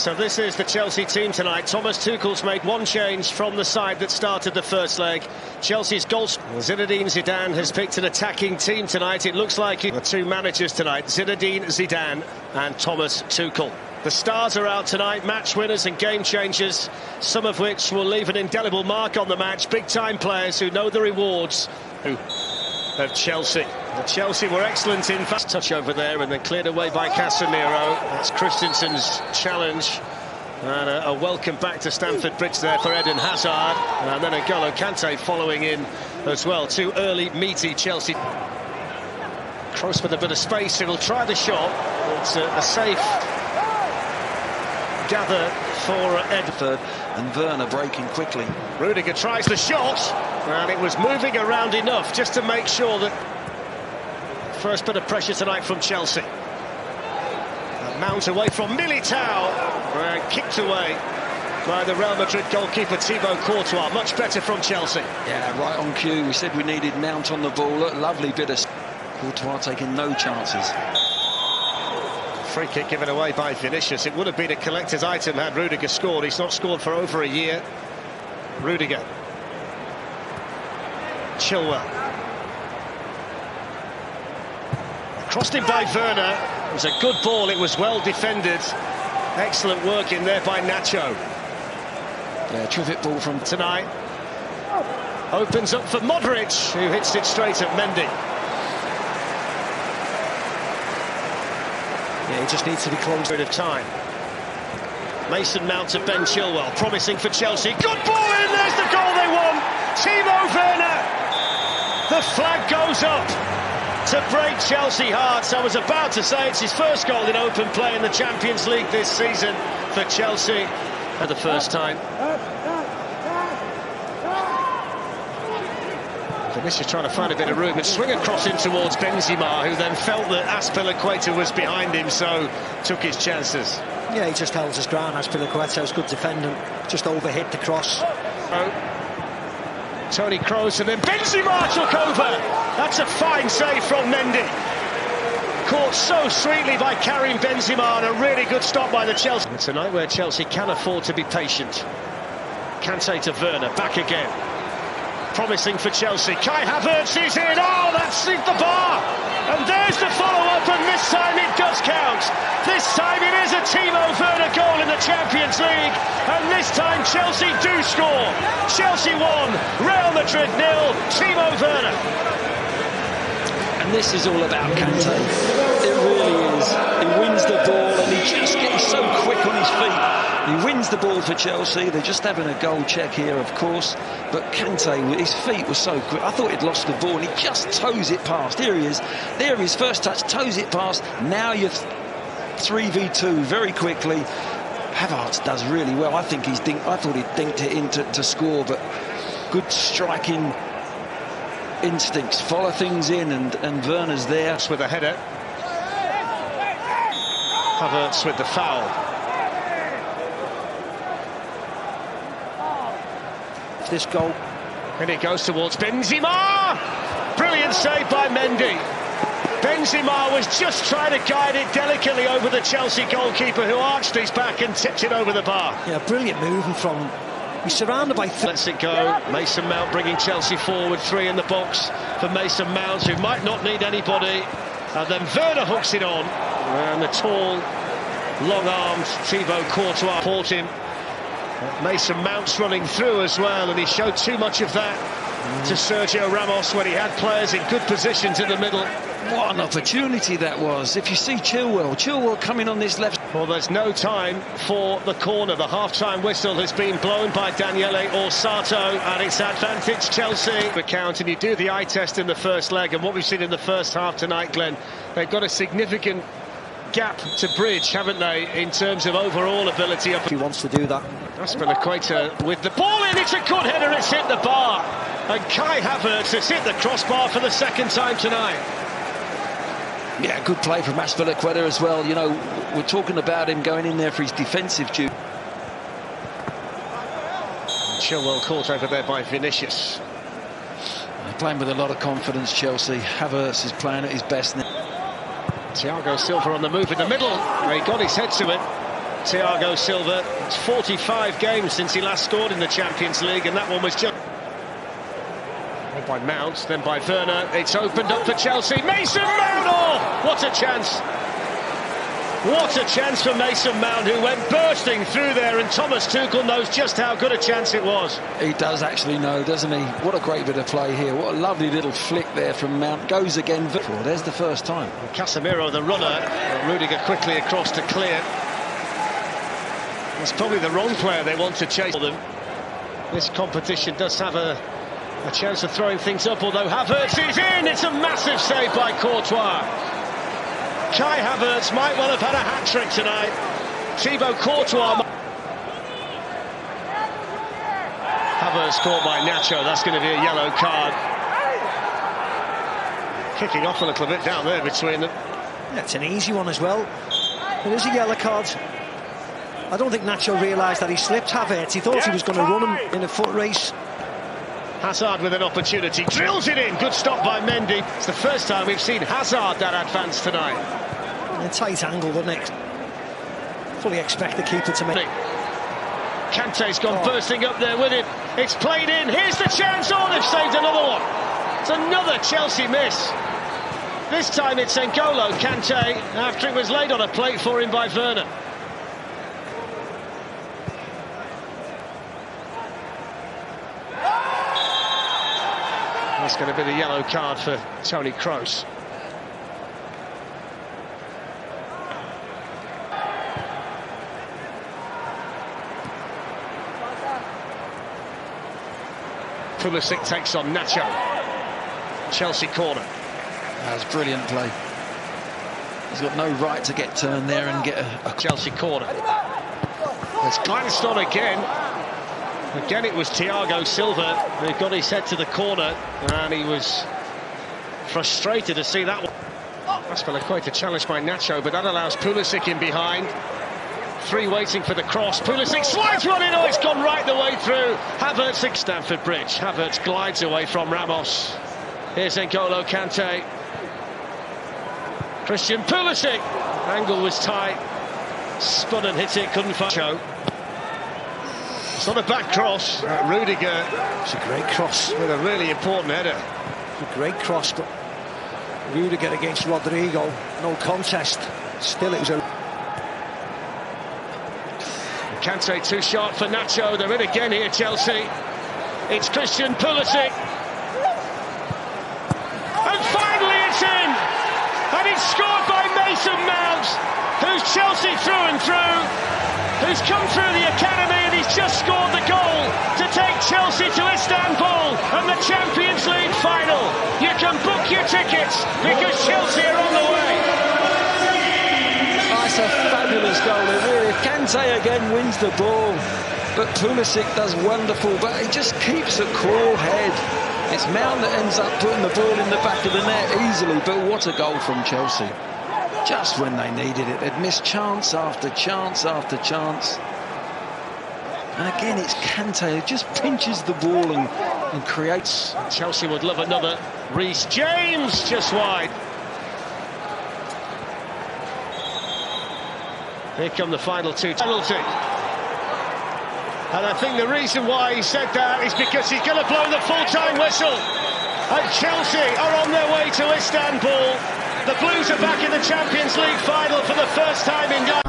So this is the Chelsea team tonight. Thomas Tuchel's made one change from the side that started the first leg. Chelsea's goal. Zinedine Zidane has picked an attacking team tonight. It looks like the two managers tonight, Zinedine Zidane and Thomas Tuchel. The stars are out tonight, match winners and game changers, some of which will leave an indelible mark on the match. Big-time players who know the rewards of Chelsea. The Chelsea were excellent in fast touch over there and then cleared away by Casemiro. That's Christensen's challenge. And a welcome back to Stamford Bridge there for Eden Hazard. And then Kanté following in as well. Two early, meaty Chelsea. Kroos with a bit of space. He'll try the shot. It's a safe gather for Edford. And Werner breaking quickly. Rudiger tries the shot. And it was moving around enough just to make sure that... First bit of pressure tonight from Chelsea. A mount away from Militao. Kicked away by the Real Madrid goalkeeper Thibaut Courtois. Much better from Chelsea. Yeah, right on cue. We said we needed Mount on the ball. A lovely bit of... Courtois taking no chances. Free kick given away by Vinicius. It would have been a collector's item had Rudiger scored. He's not scored for over a year. Rudiger. Chilwell. Crossed in by Werner. It was a good ball. It was well defended. Excellent work in there by Nacho. Yeah, terrific ball from tonight. Opens up for Modric, who hits it straight at Mendy. Yeah, he just needs to be close. Bit of time. Mason Mount to Ben Chilwell, promising for Chelsea. Good ball in, there's the goal they won. Timo Werner. The flag goes up to break Chelsea hearts. I was about to say it's his first goal in open play in the Champions League this season for Chelsea for the first time. Vinicius trying to find a bit of room and swing across in towards Benzema, who then felt that Azpilicueta was behind him, so took his chances. Yeah, he just held his ground. Azpilicueta was good defending, just overhit the cross. Toni Kroos and then Benzema took over. That's a fine save from Mendy. Caught so sweetly by Karim Benzema, and a really good stop by the Chelsea. It's a night where Chelsea can afford to be patient. Kanté to Werner, back again. Promising for Chelsea. Kai Havertz is in. Oh, that's hit the bar. And there's the follow-up, and this time it does count. This time it is a Timo Werner goal in the Champions League. And this time Chelsea do score. Chelsea 1, Real Madrid 0, Timo Werner. And this is all about Kanté. It really is. He wins the ball and he just gets so quick on his feet. He wins the ball for Chelsea. They're just having a goal check here, of course. But Kanté, his feet were so quick. I thought he'd lost the ball and he just toes it past. Here he is. There his first touch, toes it past. Now you're 3v2 very quickly. Havertz does really well. I thought he'd dinked it in to score, but good striking instincts. Follow things in, and Werner's there. With a header. Havertz with the foul. This goal. And it goes towards Benzema. Brilliant save by Mendy. Benzema was just trying to guide it delicately over the Chelsea goalkeeper, who arched his back and tipped it over the bar. Yeah, brilliant moving from... He's surrounded by... Lets it go. Mason Mount bringing Chelsea forward. 3 in the box for Mason Mount, who might not need anybody. And then Werner hooks it on. And the tall, long-armed Thibaut Courtois caught him. Mason Mount's running through as well, and he showed too much of that to Sergio Ramos when he had players in good positions in the middle. What an opportunity that was. If you see Chilwell coming on this left... Well, there's no time for the corner. The half-time whistle has been blown by Daniele Orsato, and it's advantage Chelsea. The count, and you do the eye test in the first leg, and what we've seen in the first half tonight, Glenn, they've got a significant gap to bridge, haven't they, in terms of overall ability. He wants to do that. Azpilicueta with the ball in. It's a good header. It's hit the bar. And Kai Havertz has hit the crossbar for the second time tonight. Yeah, good play from Azpilicueta as well. You know, we're talking about him going in there for his defensive duty. Chilwell caught over there by Vinicius. They're playing with a lot of confidence, Chelsea. Havertz is playing at his best now. Thiago Silva on the move in the middle. He got his head to it. Thiago Silva. It's 45 games since he last scored in the Champions League, and that one was just... by Mount, then by Werner. It's opened up for Chelsea. Mason Mount! Oh, what a chance! What a chance for Mason Mount, who went bursting through there, and Thomas Tuchel knows just how good a chance it was. He does actually know, doesn't he? What a great bit of play here. What a lovely little flick there from Mount. Goes again. There's the first time. Casemiro, the runner. Rudiger quickly across to clear. It's probably the wrong player they want to chase them. This competition does have a chance of throwing things up, although Havertz is in. It's a massive save by Courtois. Kai Havertz might well have had a hat-trick tonight. Thibaut Courtois. Havertz caught by Nacho. That's going to be a yellow card. Kicking off a little bit down there between them. That's an easy one as well. There is a yellow card. I don't think Nacho realised that he slipped Havertz. He thought he was going to run him in a foot race. Hazard with an opportunity, drills it in. Good stop by Mendy. It's the first time we've seen Hazard that advanced tonight. A tight angle, the next. Fully expect the keeper to make. Kanté's gone bursting up there with him. It's played in. Here's the chance. Oh, they've saved another one. It's another Chelsea miss. This time it's N'Golo Kanté after it was laid on a plate for him by Werner. It's going to be the yellow card for Toni Kroos. Pulisic takes on Nacho. Chelsea corner. That's brilliant play. He's got no right to get turned there and get a Chelsea corner. It's glanced on again. Again, it was Thiago Silva who got his head to the corner, and he was frustrated to see that one. That's been quite a challenge by Nacho, but that allows Pulisic in behind. Three waiting for the cross. Pulisic slides one in. Oh, it's gone right the way through. Havertz at Stamford Bridge. Havertz glides away from Ramos. Here's N'Golo Kanté. Christian Pulisic. Angle was tight. Spun and hit it. Couldn't find. It's not a back cross. Rudiger. It's a great cross. With a really important header. It's a great cross, but Rudiger against Rodrigo. No contest. Still, it was a... Kanté too short for Nacho. They're in again here, Chelsea. It's Christian Pulisic. And finally it's in! And it's scored by Mason Mount, who's Chelsea through and through, who's come through the academy, and he's just scored the goal to take Chelsea to Istanbul and the Champions League final. You can book your tickets because Chelsea are on the way. That's a fabulous goal, it really. Kanté again wins the ball, but Pulisic does wonderful, but he just keeps a cool head. It's Mount that ends up putting the ball in the back of the net easily, but what a goal from Chelsea. Just when they needed it, they'd missed chance after chance after chance. And again, it's Kanté who just pinches the ball and creates. Chelsea would love another. Reece James just wide. Here come the final two. Penalty. And I think the reason why he said that is because he's going to blow the full-time whistle. And Chelsea are on their way to Istanbul. The Blues are back in the Champions League final for the first time in 9